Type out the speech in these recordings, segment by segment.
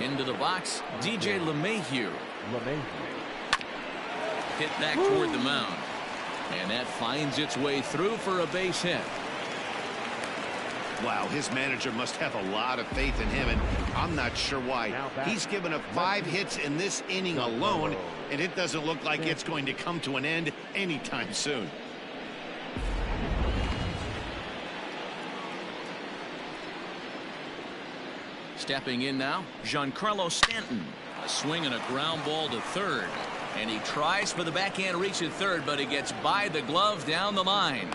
Into the box, DJ LeMahieu. Hit back toward the mound. And that finds its way through for a base hit. Wow, his manager must have a lot of faith in him, and I'm not sure why. He's given up 5 hits in this inning alone, and it doesn't look like it's going to come to an end anytime soon. Stepping in now, Giancarlo Stanton. A swing and a ground ball to third. And he tries for the backhand reach at third, but he gets by the glove down the line.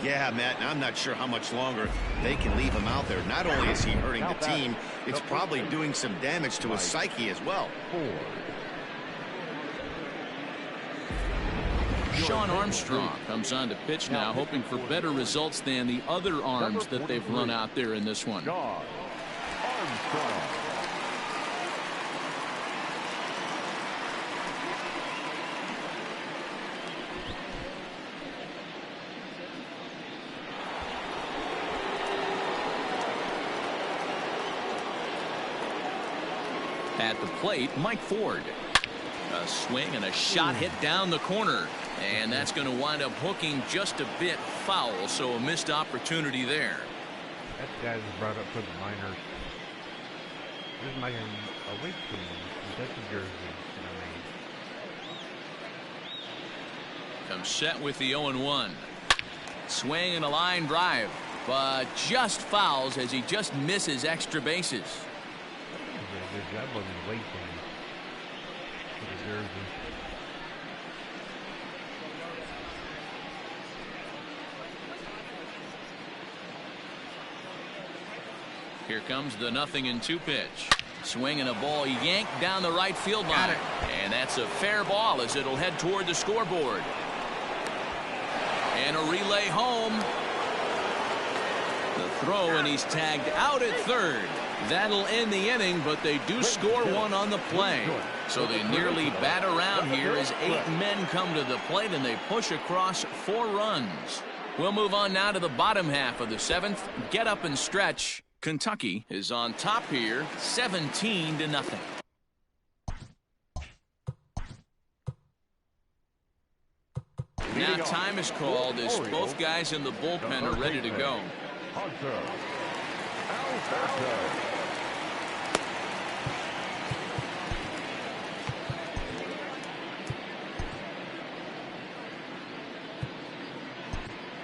Yeah, Matt, and I'm not sure how much longer they can leave him out there. Not only is he hurting the team, it's probably doing some damage to his psyche as well. Shawn Armstrong comes on to pitch now, hoping for better results than the other arms that they've run out there in this one. At the plate, Mike Ford. A swing and a shot hit down the corner. And that's going to wind up hooking just a bit foul, so a missed opportunity there. That guy was brought up for the minors. This is my away team. That's a jersey that I made. Comes set with the 0-1. Swing and a line drive, but just fouls as he just misses extra bases. Good job on the weight thing for the jersey. Here comes the 0-2 pitch. Swing and a ball yanked down the right field line. And that's a fair ball as it'll head toward the scoreboard. And a relay home. The throw, and he's tagged out at third. That'll end the inning, but they do score one on the play. So they nearly bat around here as 8 men come to the plate, and they push across 4 runs. We'll move on now to the bottom half of the 7th. Get up and stretch. Kentucky is on top here, 17-0. Now time is called as both guys in the bullpen are ready to go.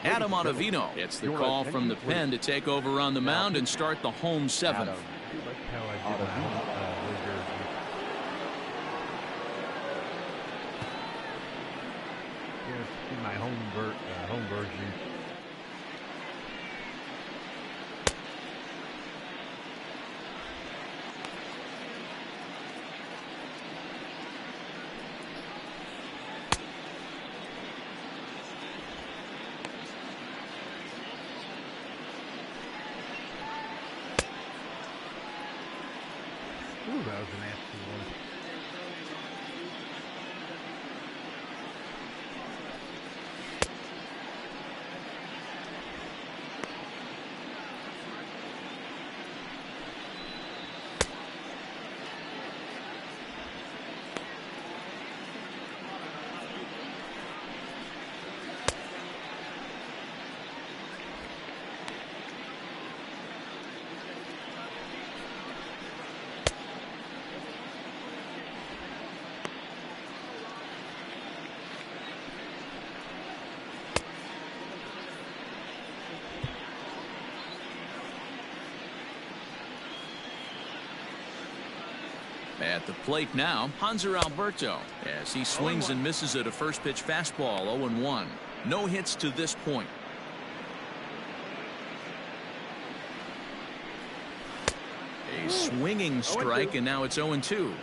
Adam Ottavino gets the call from the pen to take over on the mound and start the home 7th. Here's my home version. Ooh, that was a nasty one. At the plate now, Hanser Alberto, as he swings and misses at a first pitch fastball. 0-1. No hits to this point. A swinging strike, and now it's 0-2.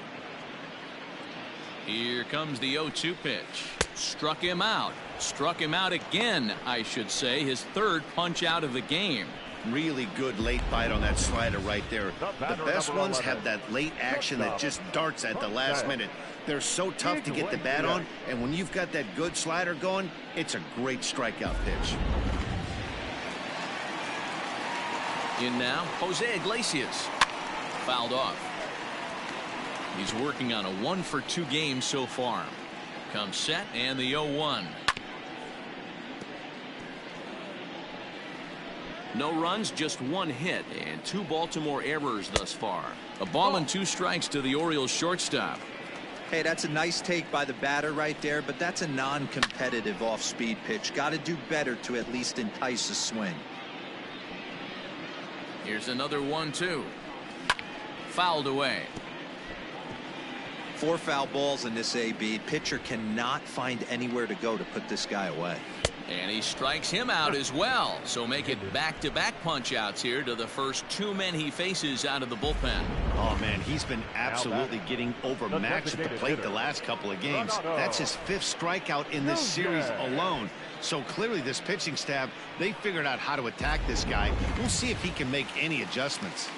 Here comes the 0-2 pitch. Struck him out. Struck him out again, I should say. His 3rd punch out of the game. Really good late bite on that slider right there. The best ones have that late action that just darts at the last minute. They're so tough to get the bat on, and when you've got that good slider going, it's a great strikeout pitch. In now, Jose Iglesias. Fouled off. He's working on a 1-for-2 game so far. Comes set and the 0-1. No runs, just 1 hit, and 2 Baltimore errors thus far. A ball and 2 strikes to the Orioles shortstop. Hey, that's a nice take by the batter right there, but that's a non-competitive off-speed pitch. Got to do better to at least entice a swing. Here's another 1-2. Fouled away. 4 foul balls in this AB. Pitcher cannot find anywhere to go to put this guy away. And he strikes him out as well. So make it back-to-back punch-outs here to the first 2 men he faces out of the bullpen. Oh, man, he's been absolutely getting overmatched at the plate the last couple of games. That's his 5th strikeout in this series alone. So clearly this pitching staff, they figured out how to attack this guy. We'll see if he can make any adjustments.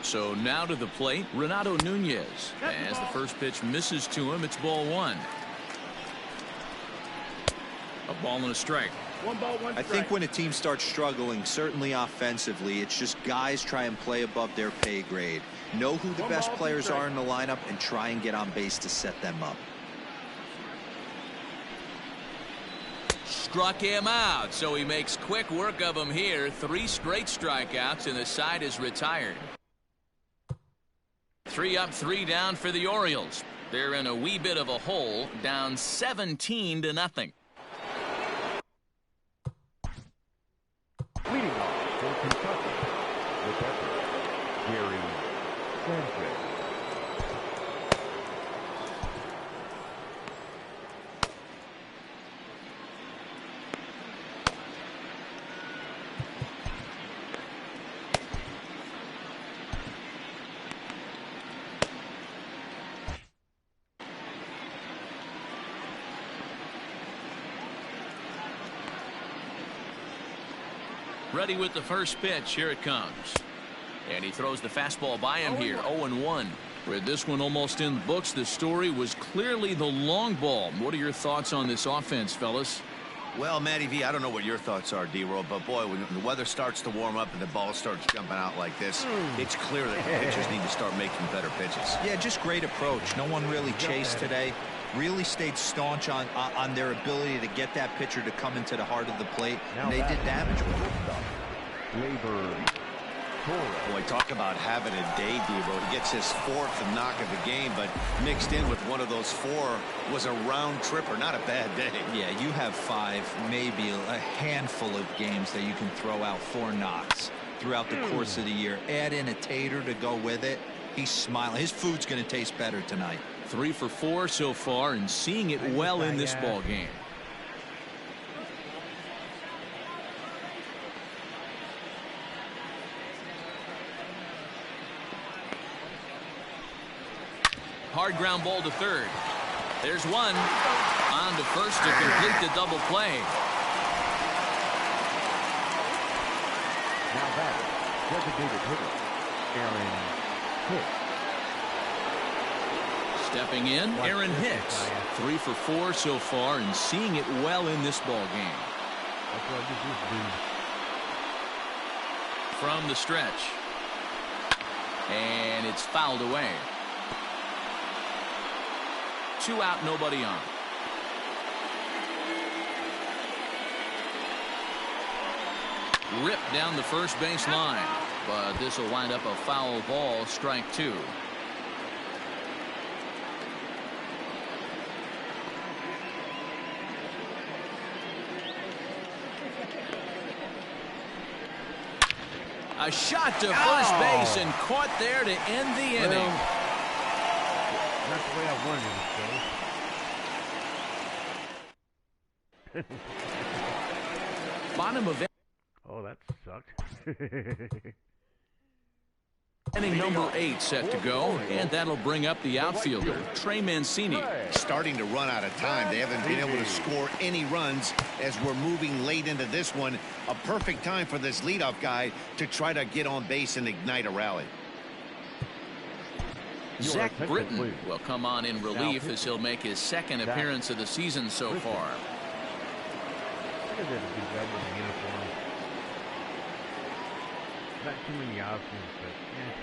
So now to the plate, Renato Nunez. As the first pitch misses to him, it's ball 1. A ball and a strike. 1 ball, 1 strike. I think when a team starts struggling, certainly offensively, it's just guys try and play above their pay grade. Know who the best players are in the lineup and try and get on base to set them up. Struck him out, so he makes quick work of him here. 3 straight strikeouts, and the side is retired. 3 up, 3 down for the Orioles. They're in a wee bit of a hole, down 17-0. Leading off for Kentucky, the catcher, Gary Sanchez. Ready with the first pitch. Here it comes. And he throws the fastball by him here. 0-1. With this one almost in the books, the story was clearly the long ball. What are your thoughts on this offense, fellas? Well, Matty V, I don't know what your thoughts are, D-Roll, but boy, when the weather starts to warm up and the ball starts jumping out like this, it's clear that the pitchers need to start making better pitches. Yeah, just great approach. No one really chased today. Really stayed staunch on their ability to get that pitcher to come into the heart of the plate, and they did damage with it. Boy, talk about having a day, Devo. He gets his 4th knock of the game, but mixed in with one of those 4 was a round tripper. Not a bad day. Yeah, you have 5, maybe a handful of games that you can throw out 4 knocks throughout the course of the year. Add in a tater to go with it. He's smiling. His food's going to taste better tonight. 3 for 4 so far and seeing it well in this ball game. Hard ground ball to third. There's one. On to first to complete the double play. Now that designated hitter, Aaron Hicks. Stepping in, Aaron Hicks. 3 for 4 so far and seeing it well in this ball game. That's what this is, dude. From the stretch. And it's fouled away. 2 out, nobody on. Ripped down the first base line, but this will wind up a foul ball, strike 2. A shot to first base and caught there to end the inning. That's the way I wanted it, so. Bottom of Oh, that sucked. inning number 8 set to go, and that'll bring up the outfielder, Trey Mancini. Starting to run out of time. They haven't been able to score any runs as we're moving late into this one. A perfect time for this leadoff guy to try to get on base and ignite a rally. Zach Britton will come on in relief as he'll make his 2nd appearance of the season so far. I did a good job with the uniform. Not too many options, but yeah.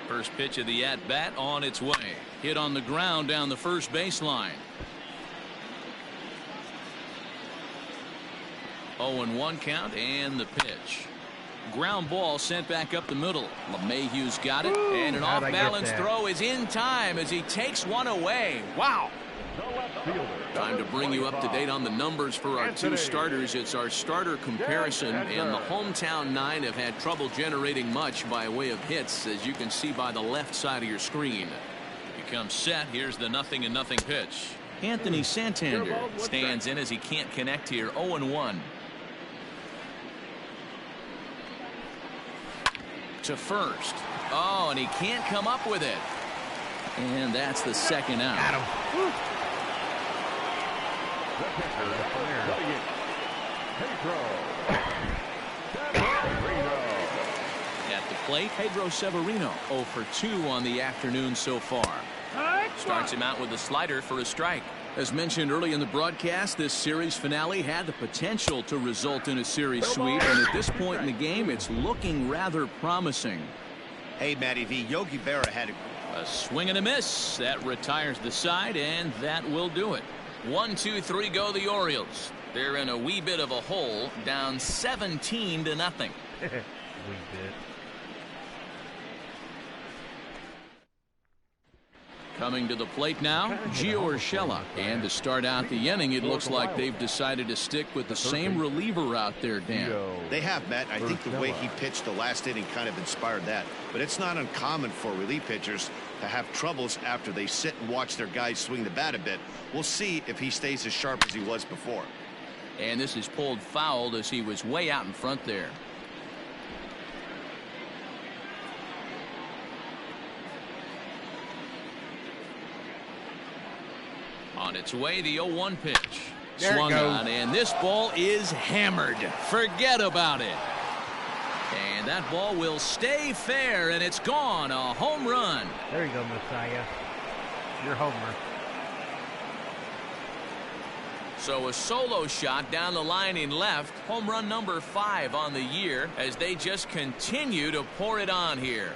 First pitch of the at-bat on its way. Hit on the ground down the first baseline. 0-1 count and the pitch. Ground ball sent back up the middle. LeMahieu's got it. Ooh, and an off-balance throw is in time as he takes one away. Wow. Time to bring you up to date on the numbers for our two starters. It's our starter comparison, and the hometown nine have had trouble generating much by way of hits, as you can see by the left side of your screen. Becomes set. Here's the 0-0 pitch. Anthony Santander stands in as he can't connect here. 0-1. To first. Oh, and he can't come up with it. And that's the second out. Got him. At the plate, Pedro Severino 0 for 2 on the afternoon so far. Starts him out with a slider for a strike. As mentioned early in the broadcast, this series finale had the potential to result in a series sweep, and at this point in the game, it's looking rather promising. Hey, Matty V, Yogi Berra had a swing and a miss. That retires the side, and that will do it. 1, 2, 3 go the Orioles. They're in a wee bit of a hole, down 17-0. Wee bit. Coming to the plate now, Gio Urshela. And to start out the inning, it looks like they've decided to stick with the same reliever out there, Dan. They have, Matt. I think the way he pitched the last inning kind of inspired that. But it's not uncommon for relief pitchers to have troubles after they sit and watch their guys swing the bat a bit. We'll see if he stays as sharp as he was before. And this is pulled foul as he was way out in front there. On its way, the 0-1 pitch. There Swung it goes. on, and this ball is hammered. Forget about it. And that ball will stay fair, and it's gone. A home run. There you go, Messiah. Your homer. So a solo shot down the line in left. Home run number 5 on the year as they just continue to pour it on here.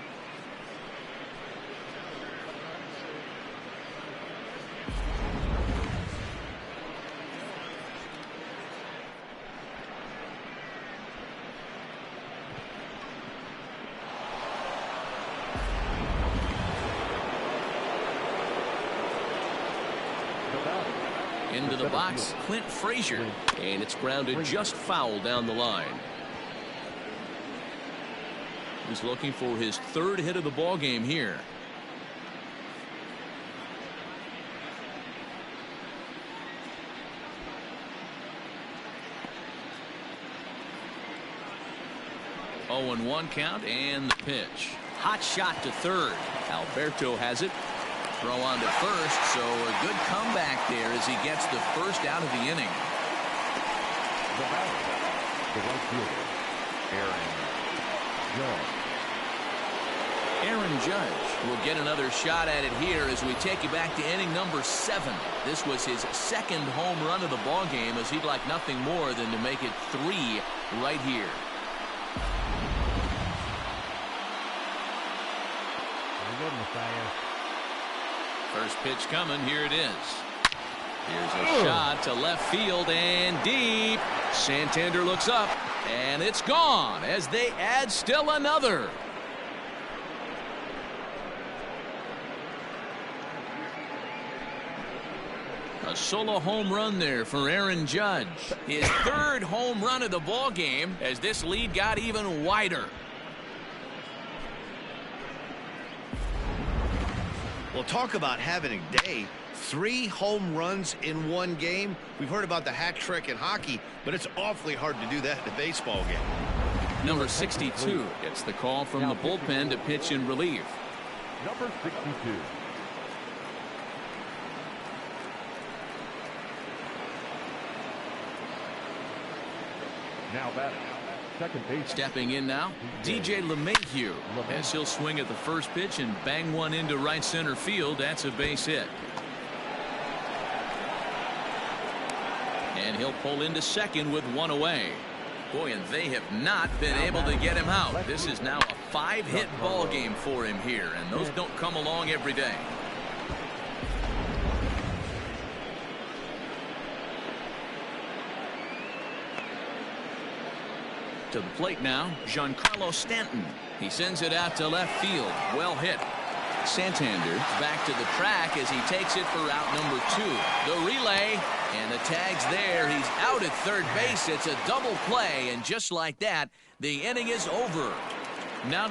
Into the box, Clint Frazier, and it's grounded just foul down the line. He's looking for his 3rd hit of the ball game here. Oh, 0-1 count and the pitch. Hot shot to third. Alberto has it. Throw on to first, so a good comeback there as he gets the first out of the inning. The batter, the right fielder, Aaron Judge. Aaron Judge will get another shot at it here as we take you back to inning number 7. This was his 2nd home run of the ball game, as he'd like nothing more than to make it 3 right here. There you go, Messiah. First pitch coming. Here it is. Here's a shot to left field and deep. Santander looks up, and it's gone as they add still another. A solo home run there for Aaron Judge. His third home run of the ball game as this lead got even wider. Well, talk about having a day. 3 home runs in one game. We've heard about the hat trick in hockey, but it's awfully hard to do that in a baseball game. Number 62 gets the call from the bullpen to pitch in relief. Number 62. Now batting, second base. Stepping in now, DJ LeMahieu, as he'll swing at the first pitch and bang one into right center field. That's a base hit. And he'll pull into second with 1 away. Boy, and they have not been able to get him out. This is now a 5-hit ball game for him here, and those don't come along every day. To the plate now, Giancarlo Stanton. He sends it out to left field. Well hit. Santander back to the track as he takes it for out number 2. The relay, and the tag's there. He's out at third base. It's a double play, and just like that, the inning is over. Now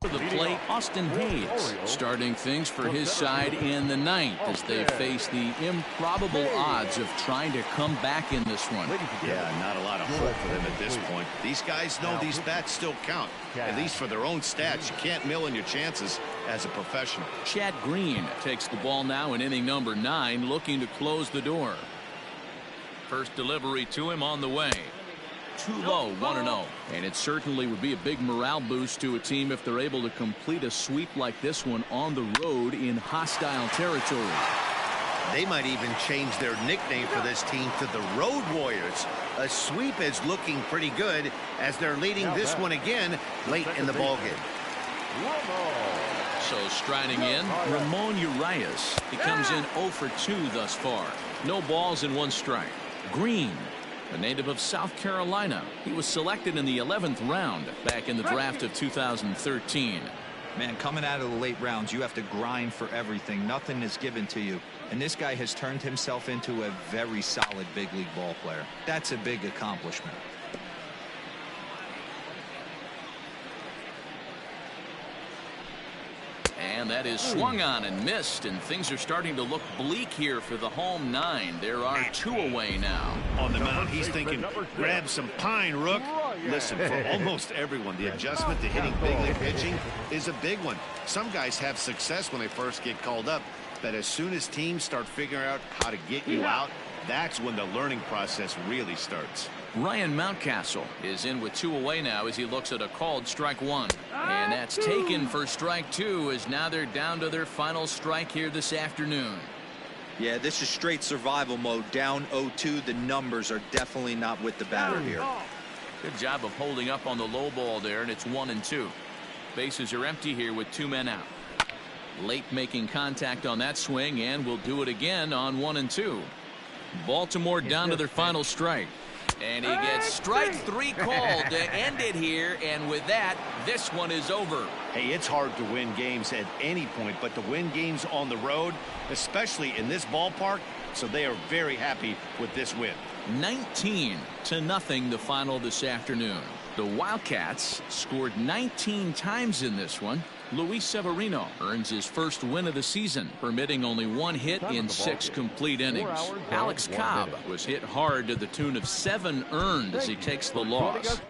to the plate, Austin Hayes, starting things for his side in the 9th as they face the improbable odds of trying to come back in this one. Yeah, not a lot of hope for them at this point. These guys know these bats still count, at least for their own stats. You can't mill in your chances as a professional. Chad Green takes the ball now in inning number 9, looking to close the door. First delivery to him on the way. Too low, 1-0. And it certainly would be a big morale boost to a team if they're able to complete a sweep like this one on the road in hostile territory. They might even change their nickname for this team to the Road Warriors. A sweep is looking pretty good as they're leading this one again late in the ballgame. So striding in, Ramon Urias. He comes in 0 for 2 thus far. No balls and 1 strike. Green, a native of South Carolina. He was selected in the 11th round back in the draft of 2013. Man, coming out of the late rounds, you have to grind for everything. Nothing is given to you. And this guy has turned himself into a very solid big league ball player. That's a big accomplishment. And that is swung on and missed, and things are starting to look bleak here for the home 9. There are 2 away now. On the mound, he's thinking, grab some pine, Rook. Listen, for almost everyone, the adjustment to hitting big league pitching is a big one. Some guys have success when they first get called up, but as soon as teams start figuring out how to get you out, that's when the learning process really starts. Ryan Mountcastle is in with 2 away now as he looks at a called strike 1. And that's taken for strike 2 as now they're down to their final strike here this afternoon. Yeah, this is straight survival mode. Down 0-2. The numbers are definitely not with the batter here. Good job of holding up on the low ball there, and it's 1-2. Bases are empty here with 2 men out. Late making contact on that swing, and will do it again on 1-2. Baltimore down to their final strike. And he gets strike 3 called to end it here, and with that, this one is over. Hey, it's hard to win games at any point, but to win games on the road, especially in this ballpark, so they are very happy with this win. 19-0 the final this afternoon. The Wildcats scored 19 times in this one. Luis Severino earns his first win of the season, permitting only 1 hit in 6 complete innings. Alex Cobb was hit hard to the tune of 7 earned as he takes the loss.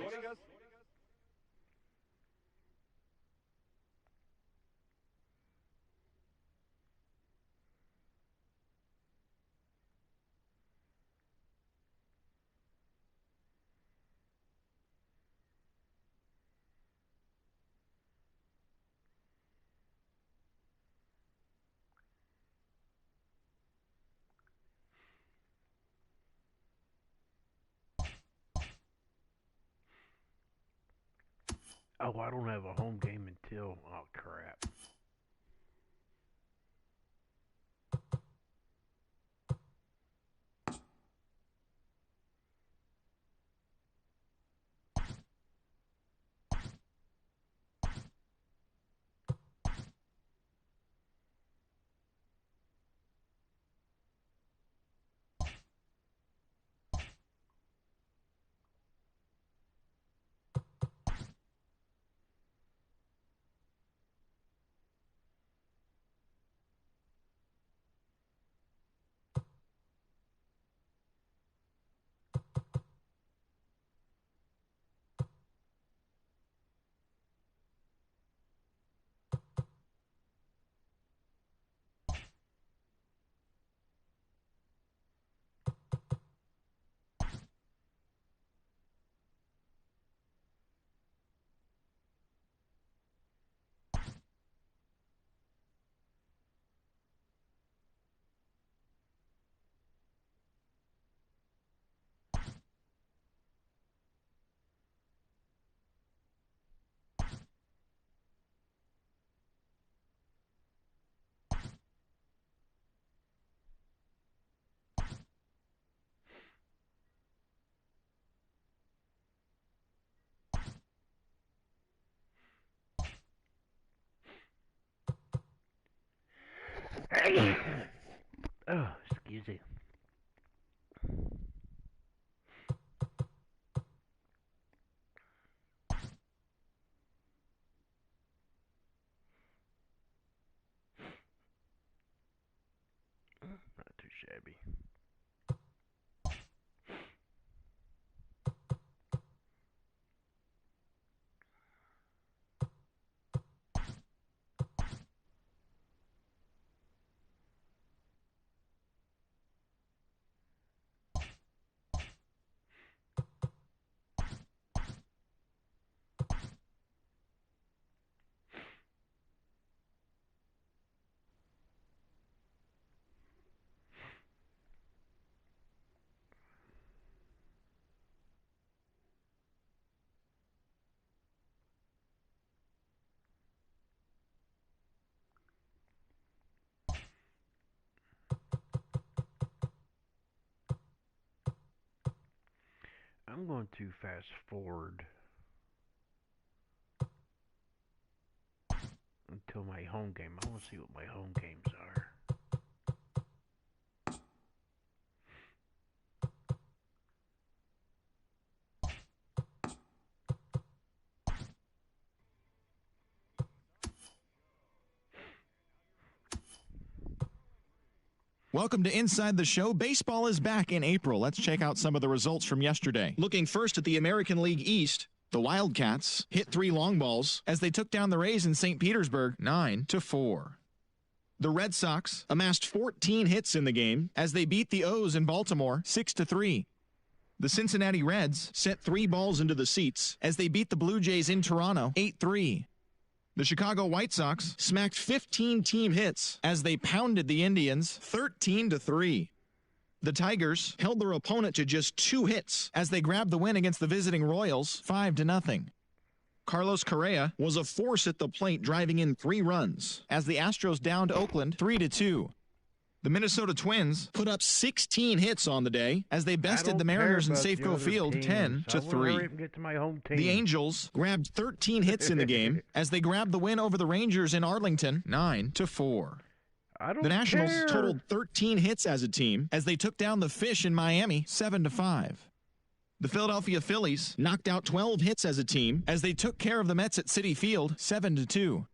Oh, I don't have a home game until... Oh, crap. Oh, excuse me. Not too shabby. I'm going to fast forward until my home game. I want to see what my home games are. Welcome to Inside the Show. Baseball is back in April. Let's check out some of the results from yesterday. Looking first at the American League East, the Wildcats hit 3 long balls as they took down the Rays in St. Petersburg 9-4. The Red Sox amassed 14 hits in the game as they beat the O's in Baltimore 6-3. The Cincinnati Reds sent 3 balls into the seats as they beat the Blue Jays in Toronto 8-3. The Chicago White Sox smacked 15 team hits as they pounded the Indians 13-3. The Tigers held their opponent to just 2 hits as they grabbed the win against the visiting Royals 5-0. Carlos Correa was a force at the plate, driving in 3 runs as the Astros downed Oakland 3-2. The Minnesota Twins put up 16 hits on the day as they bested the Mariners in Safeco Field 10-3. The Angels grabbed 13 hits in the game as they grabbed the win over the Rangers in Arlington 9-4. The Nationals totaled 13 hits as a team as they took down the Fish in Miami 7-5. The Philadelphia Phillies knocked out 12 hits as a team as they took care of the Mets at Citi Field 7-2.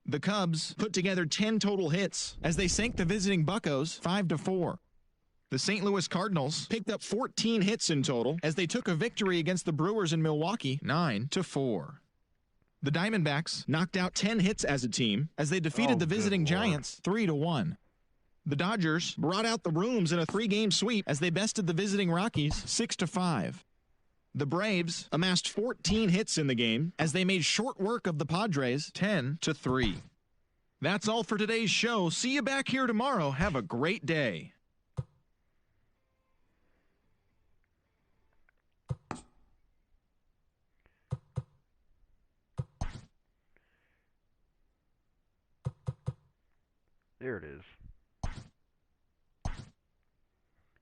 The Cubs put together 10 total hits as they sank the visiting Buccos 5-4. The St. Louis Cardinals picked up 14 hits in total as they took a victory against the Brewers in Milwaukee 9-4. The Diamondbacks knocked out 10 hits as a team as they defeated the visiting Giants 3-1. The Dodgers brought out the rooms in a 3-game sweep as they bested the visiting Rockies 6-5. The Braves amassed 14 hits in the game as they made short work of the Padres 10-3. That's all for today's show. See you back here tomorrow. Have a great day. There it is.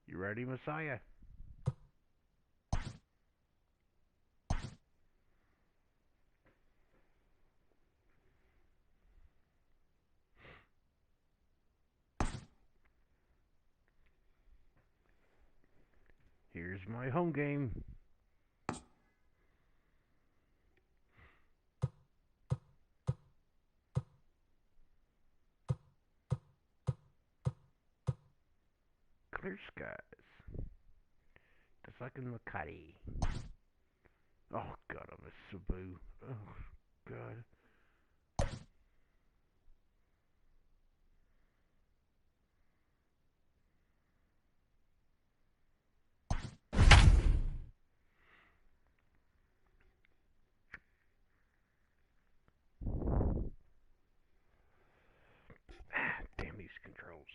You ready, Messiah? Here's my home game. Clear skies. Just like in Makati. Oh God, I miss Cebu. Oh God. Damn these controls.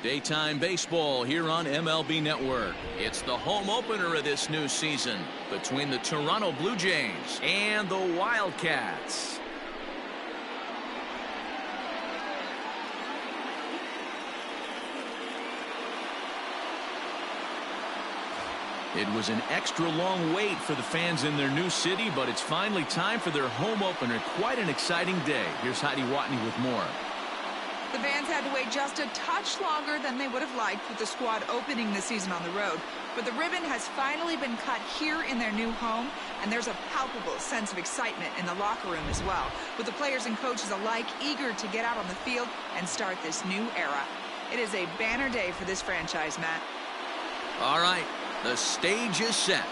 Daytime baseball here on MLB Network. It's the home opener of this new season between the Toronto Blue Jays and the Wildcats. It was an extra long wait for the fans in their new city, but it's finally time for their home opener. Quite an exciting day. Here's Heidi Watney with more. The fans had to wait just a touch longer than they would have liked with the squad opening the season on the road. But the ribbon has finally been cut here in their new home, and there's a palpable sense of excitement in the locker room as well, with the players and coaches alike eager to get out on the field and start this new era. It is a banner day for this franchise, Matt. All right, the stage is set.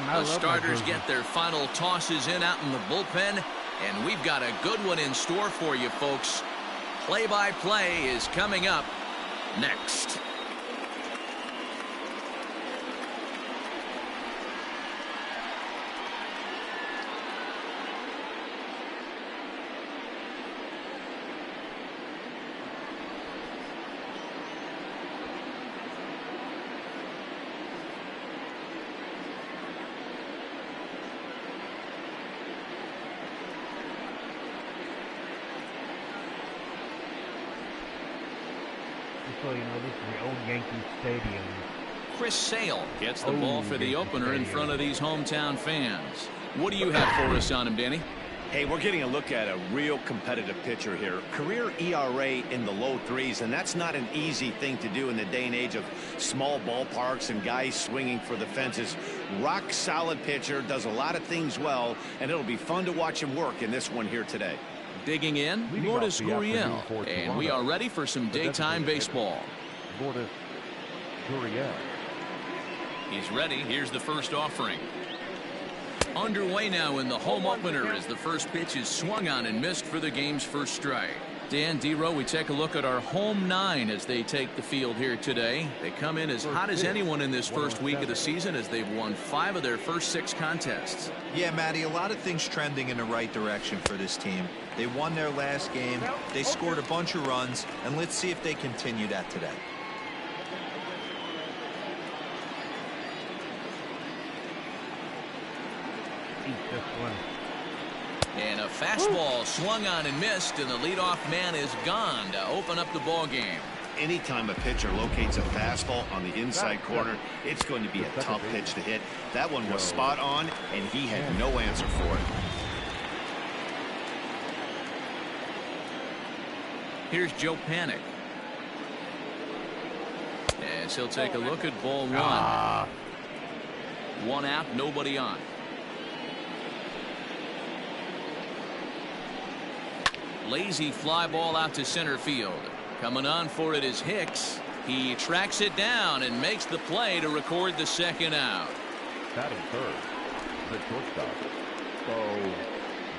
The starters get their final tosses in out in the bullpen, and we've got a good one in store for you, folks. Play-by-play is coming up next. So you know, this is the old Yankee Stadium. Chris Sale gets the ball for the opener in front of these hometown fans. What do you have for us on him, Danny? Hey, we're getting a look at a real competitive pitcher here. Career ERA in the low 3s, and that's not an easy thing to do in the day and age of small ballparks and guys swinging for the fences. Rock solid pitcher, does a lot of things well, and it'll be fun to watch him work in this one here today. Digging in, Lourdes Gurriel, and we are ready for some daytime baseball. Lourdes Gurriel. He's ready. Here's the first offering. Underway now in the home opener as the first pitch is swung on and missed for the game's first strike. Dan Dero, we take a look at our home 9 as they take the field here today. They come in as hot as anyone in this first week of the season as they've won 5 of their first 6 contests. Yeah, Matty, a lot of things trending in the right direction for this team. They won their last game, they scored a bunch of runs, and let's see if they continue that today. And a fastball swung on and missed, and the leadoff man is gone to open up the ball game. Anytime a pitcher locates a fastball on the inside corner, it's going to be a tough pitch to hit. That one was spot on, and he had no answer for it. Here's Joe Panik. As he'll take a look at ball 1. 1 out, nobody on. Lazy fly ball out to center field. Coming on for it is Hicks. He tracks it down and makes the play to record the second out. Batting third, the shortstop, Bo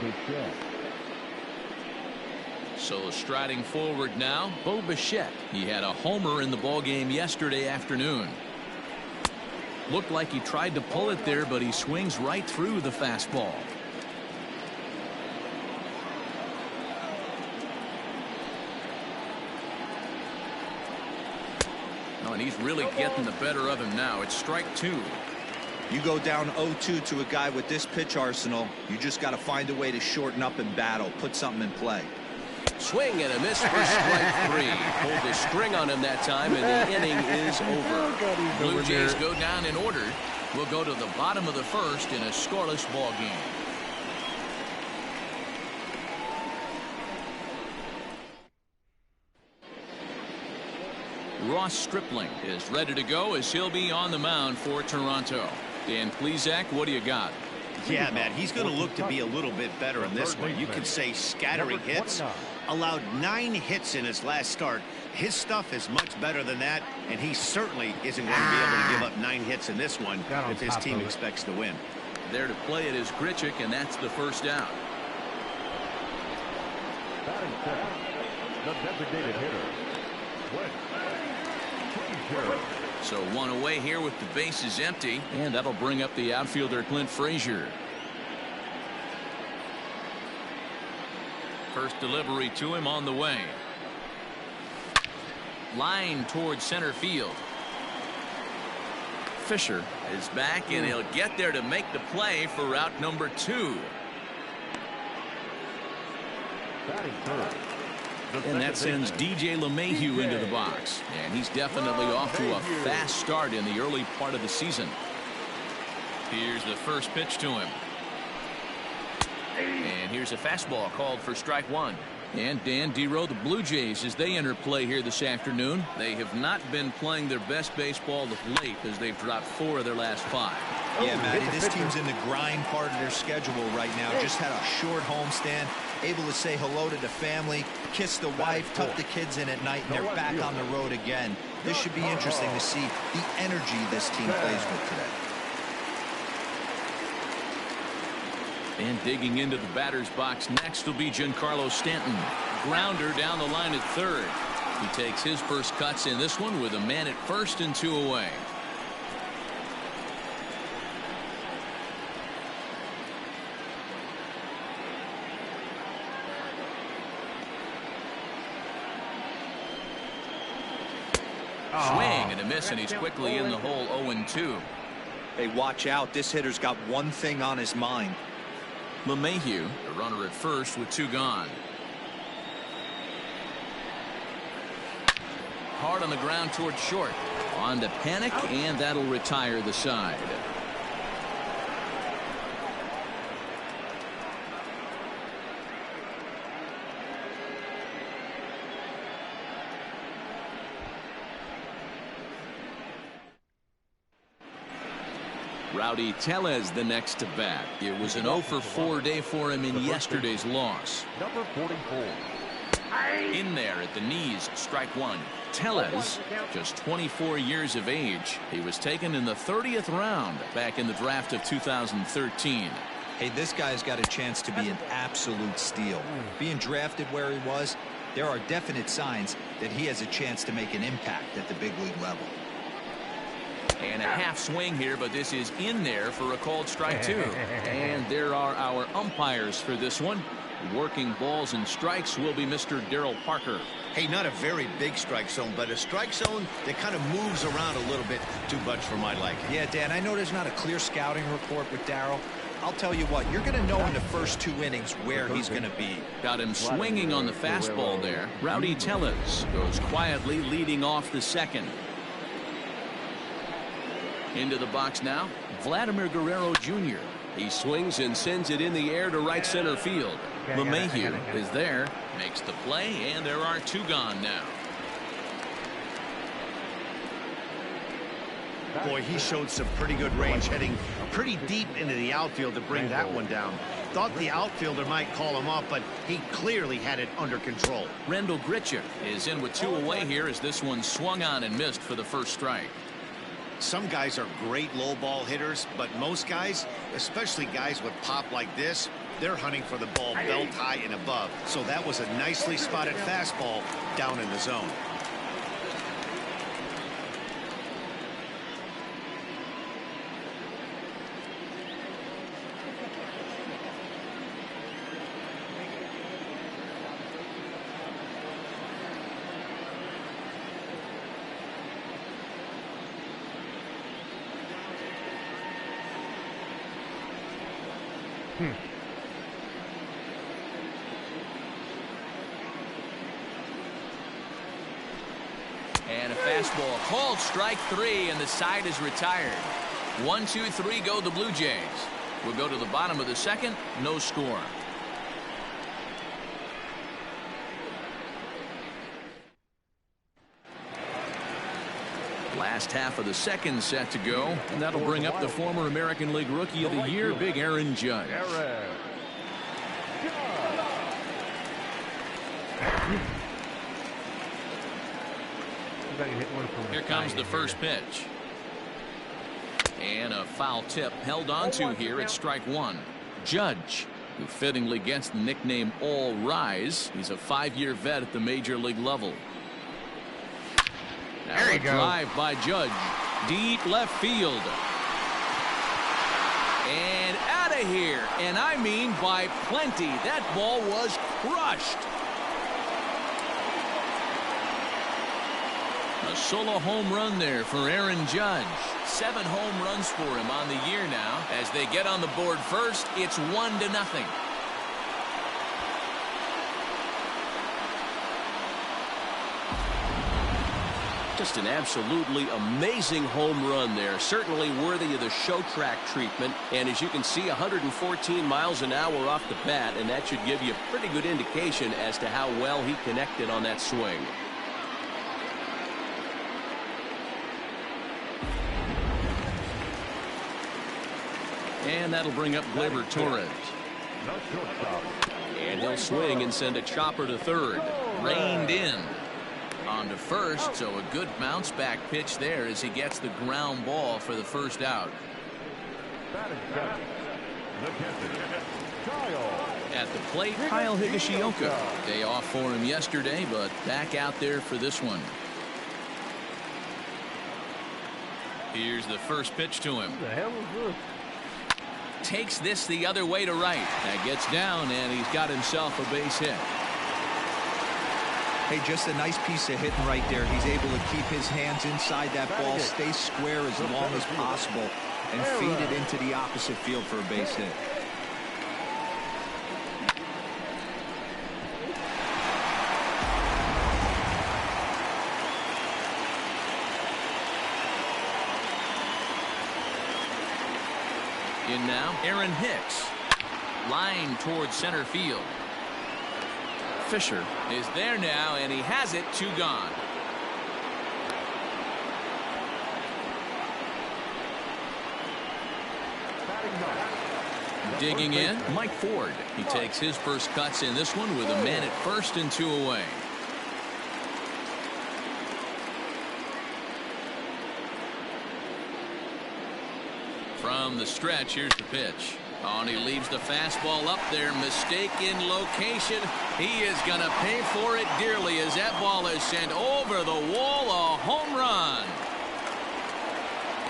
Bichette. So striding forward now, Bo Bichette. He had a homer in the ballgame yesterday afternoon. Looked like he tried to pull it there, but he swings right through the fastball. And he's really getting the better of him now. It's strike 2. You go down 0-2 to a guy with this pitch arsenal, you just got to find a way to shorten up and battle, put something in play. Swing and a miss for strike 3. Pulled the string on him that time, and the inning is over. Blue Jays go down in order. We'll go to the bottom of the first in a scoreless ball game. Ross Stripling is ready to go as he'll be on the mound for Toronto. Dan Plesac, what do you got? Yeah, Matt, he's going to look to be a little bit better in this one. You could say scattering hits. Allowed 9 hits in his last start. His stuff is much better than that, and he certainly isn't going to be able to give up 9 hits in this one if his team expects to win. There to play it is Grichuk, and that's the first out. Batting second, the designated hitter, Clint Frazier. So 1 away here with the bases empty, and that'll bring up the outfielder Clint Frazier. First delivery to him on the way. Line towards center field. Fisher is back, and he'll get there to make the play for route number 2. Batting third. And that sends DJ LeMahieu into the box. And he's definitely off to a fast start in the early part of the season. Here's the first pitch to him. And here's a fastball called for strike one. And Dan Dero, the Blue Jays, as they enter play here this afternoon, they have not been playing their best baseball of late as they've dropped 4 of their last 5. Yeah, Matty, this team's in the grind part of their schedule right now. Just had a short homestand, able to say hello to the family, kiss the wife, tuck the kids in at night, and they're back on the road again. This should be interesting to see the energy this team plays with today. And digging into the batter's box next will be Giancarlo Stanton. Grounder down the line at third. He takes his first cuts in this one with a man at first and 2 away. Swing and a miss, and he's quickly in the hole 0-2. Hey, watch out. This hitter's got one thing on his mind. LeMahieu, the runner at first with 2 gone. Hard on the ground towards short. On to Panic, and that'll retire the side. Rowdy Tellez the next to bat. It was an 0-for-4 day for him in yesterday's loss. Number 44. In there at the knees, strike one. Tellez, just 24 years of age. He was taken in the 30th round back in the draft of 2013. Hey, this guy's got a chance to be an absolute steal. Being drafted where he was, there are definite signs that he has a chance to make an impact at the big league level. And a half swing here, but this is in there for a called strike 2. And there are our umpires for this one. Working balls and strikes will be Mr. Daryl Parker. Hey, not a very big strike zone, but a strike zone that kind of moves around a little bit too much for my liking. Yeah, Dan, I know there's not a clear scouting report with Daryl. I'll tell you what, you're going to know in the first 2 innings where he's going to be. Got him swinging on the fastball there. Rowdy Tellez goes quietly leading off the second. Into the box now, Vladimir Guerrero Jr. He swings and sends it in the air to right center field. LeMahieu is there, makes the play, and there are 2 gone now. Boy, he showed some pretty good range, heading pretty deep into the outfield to bring that one down. Thought the outfielder might call him up, but he clearly had it under control. Rendell Grichuk is in with 2 away here as this one swung on and missed for the first strike. Some guys are great low ball hitters, but most guys, especially guys with pop like this, they're hunting for the ball belt high and above. So that was a nicely spotted fastball down in the zone. And a fastball called strike 3, and the side is retired. 1, 2, 3 go the Blue Jays. We'll go to the bottom of the second. No score. Last half of the second set to go, and that'll bring up the former American League Rookie of the Year, Big Aaron Judge. Here comes the first pitch. And a foul tip held onto here at strike 1. Judge, who fittingly gets the nickname All Rise. He's a 5-year vet at the major league level. Now There you a go. drive by Judge. Deep left field. And out of here. And I mean by plenty. That ball was crushed. A solo home run there for Aaron Judge. 7 home runs for him on the year now. As they get on the board first, it's 1-0. Just an absolutely amazing home run there. Certainly worthy of the show track treatment. And as you can see, 114 miles an hour off the bat, and that should give you a pretty good indication as to how well he connected on that swing. And that'll bring up Gleyber Torres. And he'll swing and send a chopper to third. Reined in. On to first, so a good bounce back pitch there as he gets the ground ball for the first out. At the plate, Kyle Higashioka. Day off for him yesterday, but back out there for this one. Here's the first pitch to him. The hell was this? Takes this the other way to right. That gets down, and he's got himself a base hit. Hey, just a nice piece of hitting right there. He's able to keep his hands inside that ball, stay square as long as possible, and feed it into the opposite field for a base hit. In now, Aaron Hicks. Line towards center field. Fisher is there now, and he has it. 2 gone. Digging in, Mike Ford. He takes his first cuts in this one with a man at first and 2 away. From the stretch, here's the pitch. Oh, and he leaves the fastball up there. Mistake in location. He is going to pay for it dearly as that ball is sent over the wall. A home run.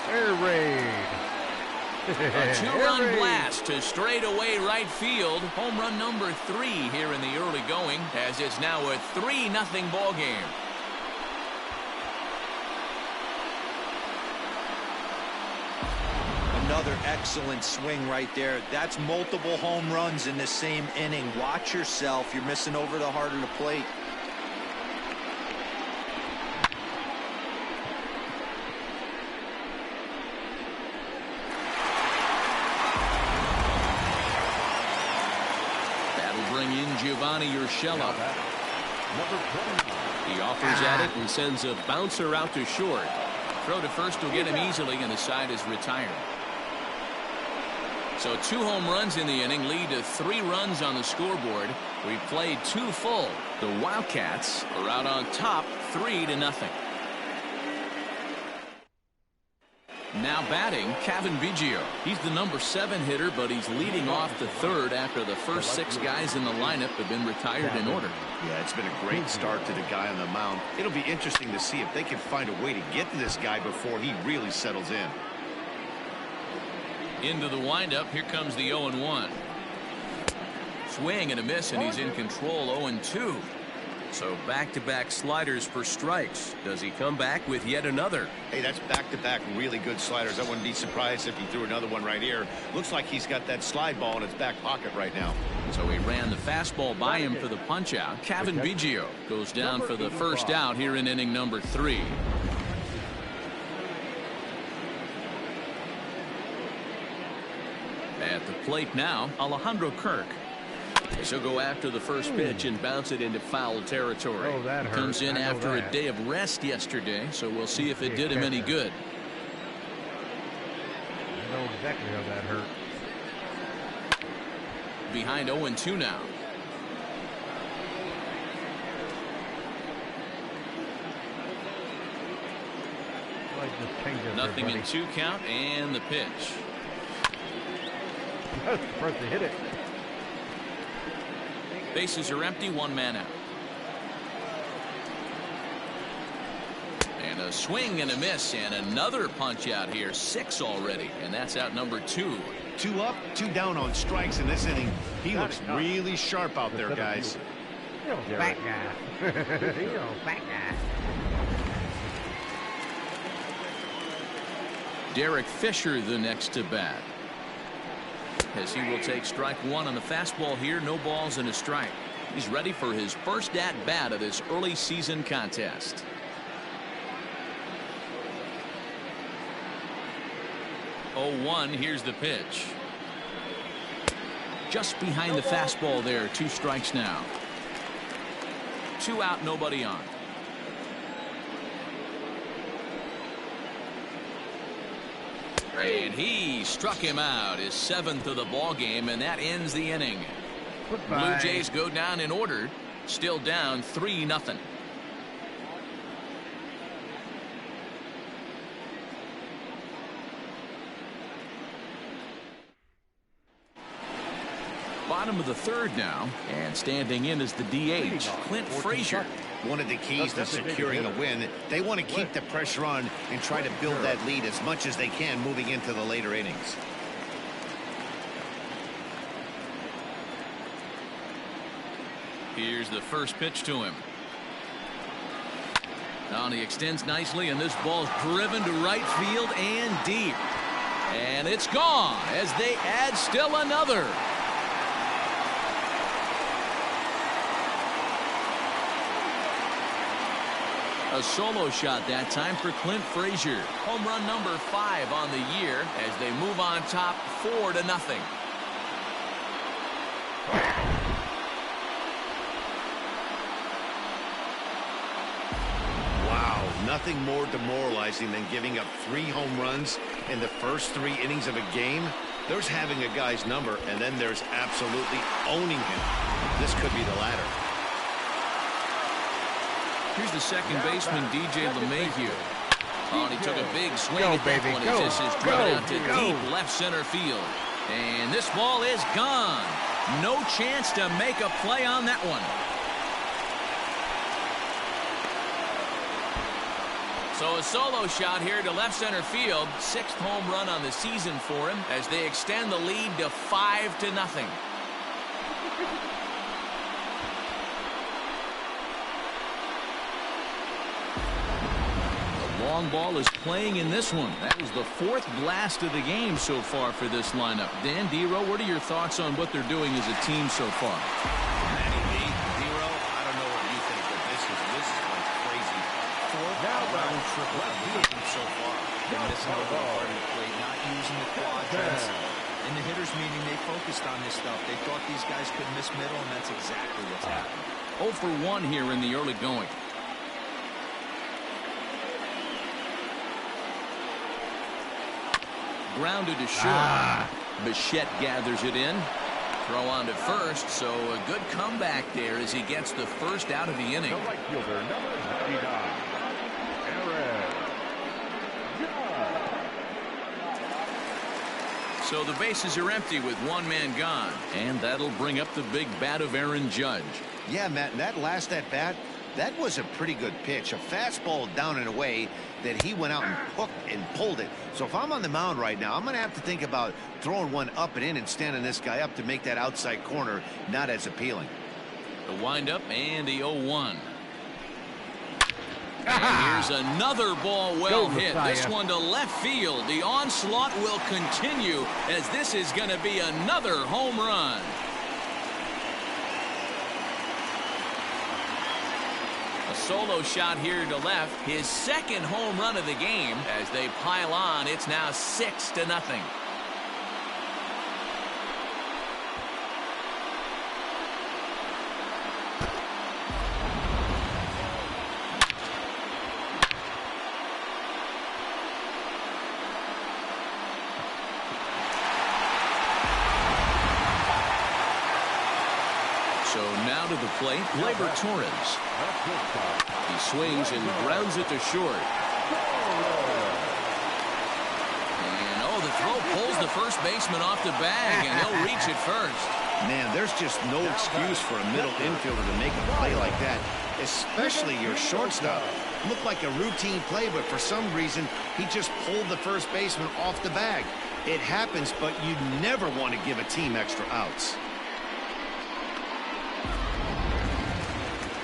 Air raid. A 2-run blast to straightaway right field. Home run number 3 here in the early going, as it's now a 3-0 ball game. Another excellent swing right there. That's multiple home runs in the same inning. Watch yourself. You're missing over the heart of the plate. That'll bring in Giovanni Urshela. He offers at it and sends a bouncer out to short. Throw to first will get him easily, and the side is retired. So 2 home runs in the inning lead to 3 runs on the scoreboard. We've played 2 full. The Wildcats are out on top 3-0. Now batting, Cavan Biggio. He's the number 7 hitter, but he's leading off the 3rd after the first 6 guys in the lineup have been retired in order. Yeah, it's been a great start to the guy on the mound. It'll be interesting to see if they can find a way to get to this guy before he really settles in. Into the windup, here comes the 0-1. Swing and a miss, and he's in control. 0-2. So back-to-back sliders for strikes. Does he come back with yet another? Hey, that's back-to-back really good sliders. I wouldn't be surprised if he threw another one right here. Looks like he's got that slide ball in his back pocket right now. So he ran the fastball by him for the punch-out. Cavan Biggio goes down for the first out here in inning number 3. At the plate now, Alejandro Kirk. He'll go after the first pitch and bounce it into foul territory. Oh, that hurt. Comes in after a day of rest yesterday, so we'll see if it did him any good. I know exactly how that hurt. Behind 0-2 now. Nothing in 2 count, and the pitch. First to hit it. Bases are empty, 1 man out. And a swing and a miss, and another punch out here. 6 already, and that's out number 2. 2 up, 2 down on strikes in this inning. He looks really sharp out there, guys. You know, fat guy. You know, fat guy. Derek Fisher the next to bat, as he will take strike 1 on the fastball here. No balls and a strike. He's ready for his first at bat of this early season contest. 0-1. Here's the pitch. Just behind the fastball there. 2 strikes now. 2 out, nobody on. And he struck him out, his 7th of the ball game, and that ends the inning. Goodbye. Blue Jays go down in order, still down 3-0. Bottom of the 3rd now, and standing in is the DH, Clint Frazier. One of the keys to securing a win, they want to keep the pressure on and try to build that lead as much as they can moving into the later innings. Here's the first pitch to him. Now he extends nicely, and this ball's driven to right field and deep. And it's gone as they add still another. A solo shot that time for Clint Frazier. Home run number 5 on the year as they move on top 4-0. Wow, nothing more demoralizing than giving up 3 home runs in the first 3 innings of a game. There's having a guy's number, and then there's absolutely owning him. This could be the latter. Here's the second baseman, DJ LeMahieu. Oh, and he took a big swing at that one as this is driven out to deep left center field. And this ball is gone. No chance to make a play on that one. So a solo shot here to left center field. 6th home run on the season for him as they extend the lead to 5-0. Long ball is playing in this one. That was the 4th blast of the game so far for this lineup. Dan Dero, what are your thoughts on what they're doing as a team so far? Manny B, Dero, I don't know what you think, but this is like crazy. 4 round triple of the game so far. They're missing the ball part of the plate, not using the quadrants. In the hitters meeting, they focused on this stuff. They thought these guys could miss middle, and that's exactly what's happening. 0 for 1 here in the early going. Grounded to short. Bichette gathers it in. Throw on to first, so a good comeback there as he gets the first out of the inning. The right fielder, number 99, Aaron Judge. So the bases are empty with 1 man gone, and that'll bring up the big bat of Aaron Judge. Yeah, Matt, and that last at-bat, that was a pretty good pitch. A fastball down and away that he went out and hooked and pulled it. So if I'm on the mound right now, I'm going to have to think about throwing one up and in and standing this guy up to make that outside corner not as appealing. The windup and the 0-1. And here's another ball well hit. This one to left field. The onslaught will continue as this is going to be another home run. A solo shot here to left. His 2nd home run of the game. As they pile on, it's now 6-0. So now to the plate, Gleyber Torres. He swings and grounds it to short. And oh, the throw pulls the first baseman off the bag, and he'll reach it first. Man, there's just no excuse for a middle infielder to make a play like that, especially your shortstop. Looked like a routine play, but for some reason, he just pulled the first baseman off the bag. It happens, but you never want to give a team extra outs.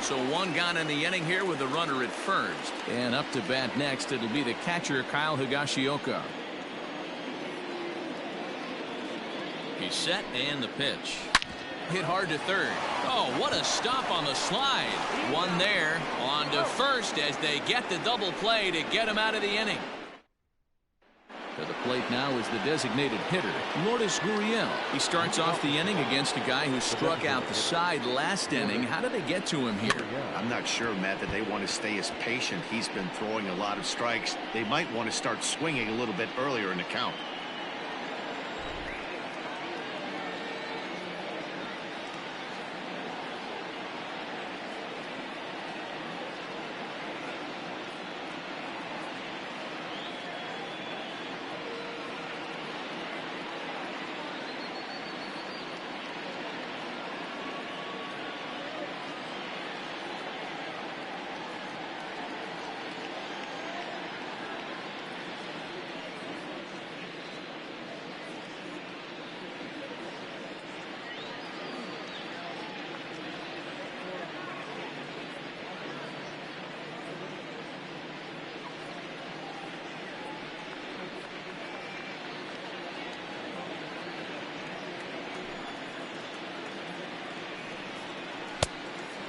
So 1 gone in the inning here with the runner at first. And up to bat next, it'll be the catcher, Kyle Higashioka. He's set, and the pitch. Hit hard to third. Oh, what a stop on the slide. 1 there, on to first as they get the double play to get him out of the inning. To the plate now is the designated hitter, Lourdes Gurriel. He starts off the inning against a guy who struck out the side last inning. How did they get to him here? I'm not sure, Matt, that they want to stay as patient. He's been throwing a lot of strikes. They might want to start swinging a little bit earlier in the count.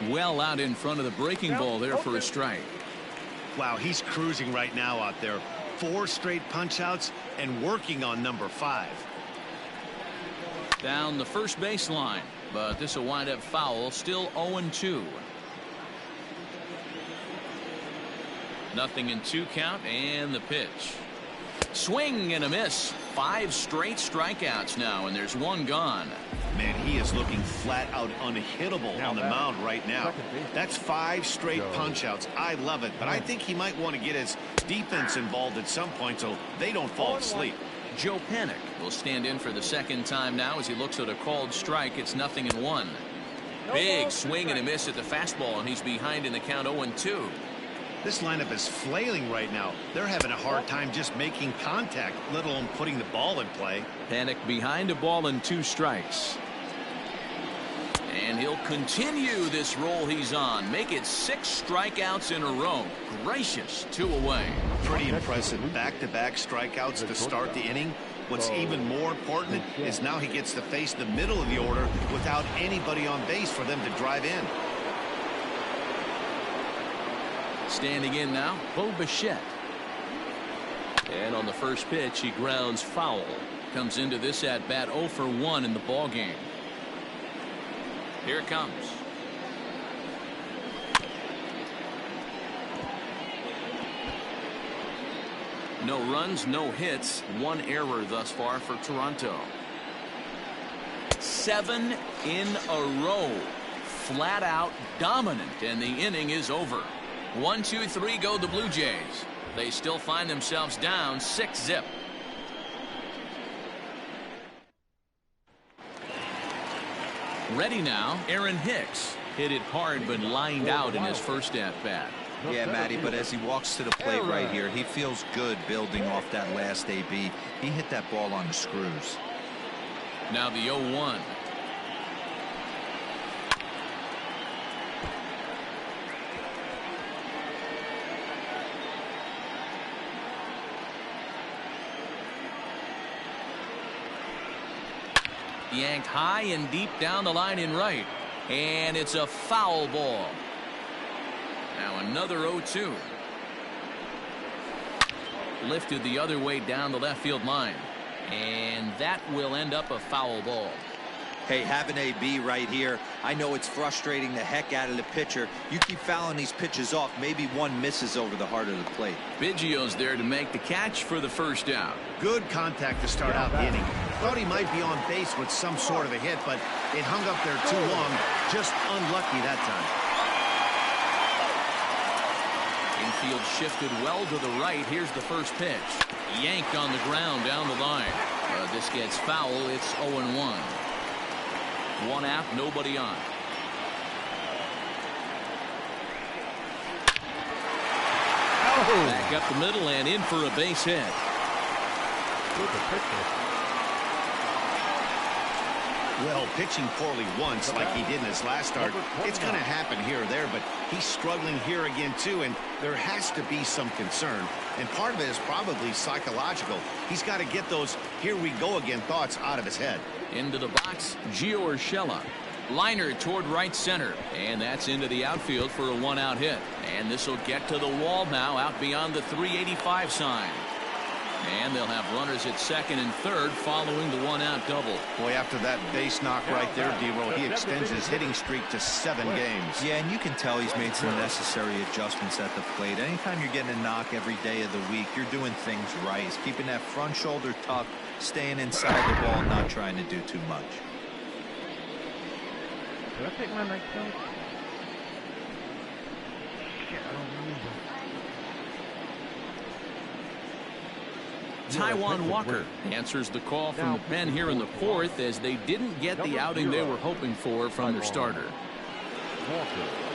Well out in front of the breaking ball there for a strike. Wow, he's cruising right now out there. 4 straight punch outs and working on number 5. Down the first baseline, but this will wind up foul. Still 0-2. Nothing in 2 count, and the pitch. Swing and a miss. 5 straight strikeouts now, and there's 1 gone. Man, he is looking flat out unhittable on the mound right now. That's 5 straight punch outs. I love it, but I think he might want to get his defense involved at some point so they don't fall asleep. Joe Panik will stand in for the second time now as he looks at a called strike. It's 0-1. Big swing and a miss at the fastball, and he's behind in the count 0-2. This lineup is flailing right now. They're having a hard time just making contact, let alone putting the ball in play. Panik behind a ball and 2 strikes. And he'll continue this roll he's on. Make it 6 strikeouts in a row. Gracious, 2 away. Pretty impressive. Back-to-back strikeouts to start the inning. What's even more important is now he gets to face the middle of the order without anybody on base for them to drive in. Standing in now, Bo Bichette. And on the first pitch, he grounds foul. Comes into this at bat 0 for 1 in the ball game. Here it comes. No runs, no hits, 1 error thus far for Toronto. 7 in a row. Flat out dominant, and the inning is over. 1, 2, 3 go the Blue Jays. They still find themselves down 6-0. Ready now, Aaron Hicks. Hit it hard but lined out in his first at-bat. Yeah, Matty, but as he walks to the plate right here, he feels good building off that last AB. He hit that ball on the screws. Now the 0-1. Yanked high and deep down the line in right. And it's a foul ball. Now another 0-2. Lifted the other way down the left field line. And that will end up a foul ball. Hey, have an AB right here. I know it's frustrating the heck out of the pitcher. You keep fouling these pitches off, maybe one misses over the heart of the plate. Biggio's there to make the catch for the first out. Good contact to start out the inning. Thought he might be on base with some sort of a hit, but it hung up there too long. Just unlucky that time. Infield shifted well to the right. Here's the first pitch. Yanked on the ground down the line. This gets foul. It's 0-1. 1 out, nobody on. Back up the middle and in for a base hit. Well, pitching poorly once like he did in his last start, it's going to happen here or there, but he's struggling here again too, and there has to be some concern. And part of it is probably psychological. He's got to get those here we go again thoughts out of his head. Into the box, Gio Urshela. Liner toward right center, and that's into the outfield for a 1-out hit. And this will get to the wall now, out beyond the 385 sign. And they'll have runners at second and third following the one-out double. Boy, after that base knock right there, D-Roll, he extends his hitting streak to 7 games. Yeah, and you can tell he's made some necessary adjustments at the plate. Anytime you're getting a knock every day of the week, you're doing things right. He's keeping that front shoulder tucked, staying inside the ball, not trying to do too much. Did I take my next shot? Shit, I don't remember. Taijuan Walker answers the call from the pen here in the fourth as they didn't get the outing they were hoping for from their starter. Walker.